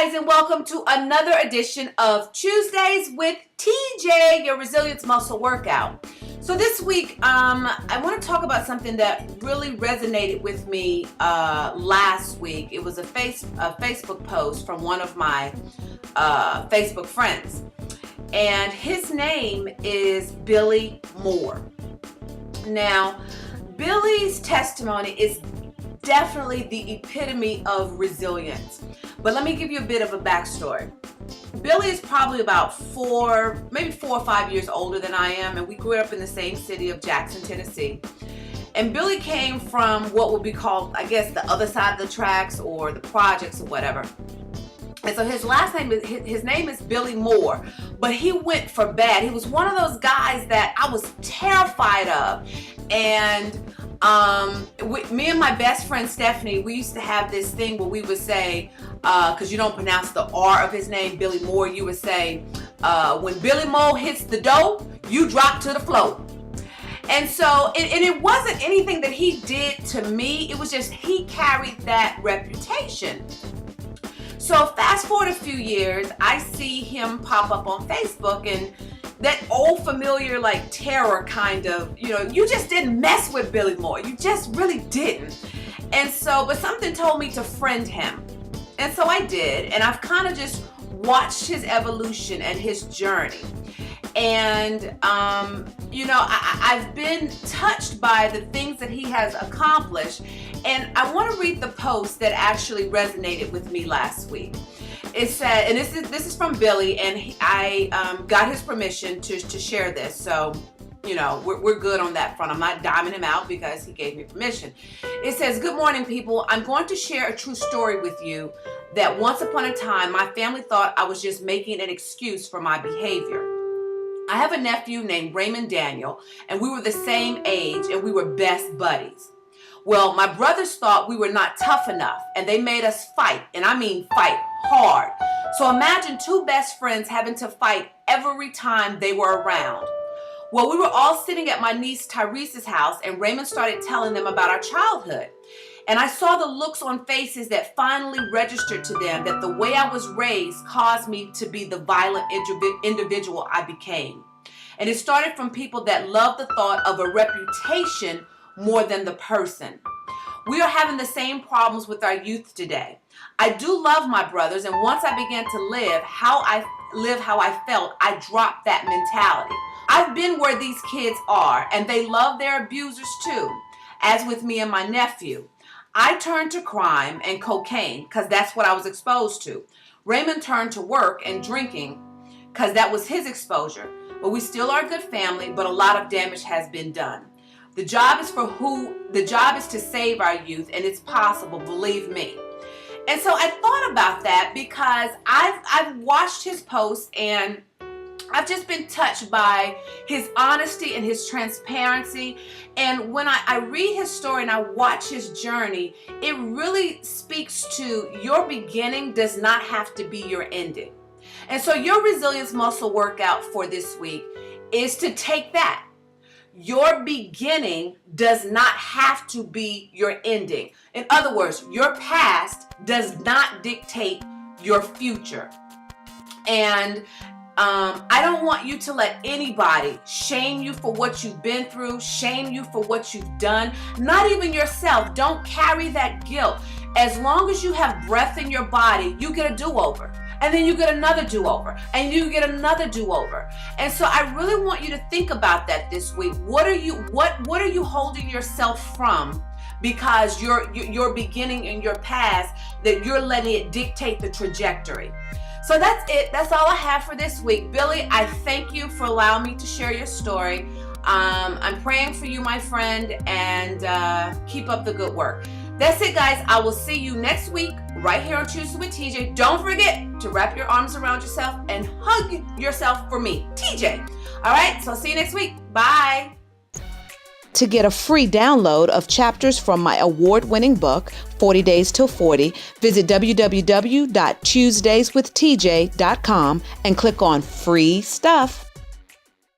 guys, and welcome to another edition of Tuesdays with TJ, your resilience muscle workout. So this week, I want to talk about something that really resonated with me last week. It was a Facebook post from one of my Facebook friends, and his name is Billy Moore. Now, Billy's testimony is definitely the epitome of resilience. But let me give you a bit of a backstory. Billy is probably about maybe 4 or 5 years older than I am, and we grew up in the same city of Jackson, Tennessee. And Billy came from what would be called, I guess, the other side of the tracks or the projects or whatever. And so his name is Billy Moore, but he went for bad. He was one of those guys that I was terrified of. And me and my best friend Stephanie, we used to have this thing where we would say, because you don't pronounce the R of his name, Billy Moore, you would say, when Billy Moore hits the dough, you drop to the floor. And so, and it wasn't anything that he did to me, it was just he carried that reputation. So fast forward a few years, I see him pop up on Facebook, and that old familiar like terror kind of, you just didn't mess with Billy Moore. You just really didn't. And so, but something told me to friend him. And so I did. And I've kind of just watched his evolution and his journey. And, I've been touched by the things that he has accomplished. And I want to read the post that actually resonated with me last week. It said, and this is from Billy, and I got his permission to share this. So, we're good on that front. I'm not diming him out because he gave me permission. It says, "Good morning, people. I'm going to share a true story with you that once upon a time, my family thought I was just making an excuse for my behavior. I have a nephew named Raymond Daniel, and we were the same age, and we were best buddies. Well, my brothers thought we were not tough enough, and they made us fight, and I mean fight hard. So imagine two best friends having to fight every time they were around. Well, we were all sitting at my niece Tyrese's house, and Raymond started telling them about our childhood. And I saw the looks on faces that finally registered to them that the way I was raised caused me to be the violent individual I became. And it started from people that loved the thought of a reputation more than the person. We are having the same problems with our youth today. I do love my brothers, and once I began to live how I felt, I dropped that mentality. I've been where these kids are, and they love their abusers too, as with me and my nephew. I turned to crime and cocaine because that's what I was exposed to. Raymond turned to work and drinking because that was his exposure. But we still are a good family, but a lot of damage has been done. The job is to save our youth, and it's possible, believe me." And so I thought about that because I've watched his posts, and I've just been touched by his honesty and his transparency. And when I read his story and I watch his journey, it really speaks to your beginning does not have to be your ending. And so your resilience muscle workout for this week is to take that. Your beginning does not have to be your ending. In other words, your past does not dictate your future. And I don't want you to let anybody shame you for what you've been through, shame you for what you've done, not even yourself. Don't carry that guilt. As long as you have breath in your body, you get a do-over. And then you get another do-over, and you get another do-over. And so I really want you to think about that this week. What are you holding yourself from because your beginning and your past, that you're letting it dictate the trajectory? So that's it. That's all I have for this week. Billy, I thank you for allowing me to share your story. I'm praying for you, my friend, and keep up the good work. That's it, guys. I will see you next week right here on Tuesday with TJ. Don't forget to wrap your arms around yourself and hug yourself for me, TJ. All right, so I'll see you next week. Bye. To get a free download of chapters from my award-winning book, 40 Days Till 40, visit www.tuesdayswithtj.com and click on free stuff.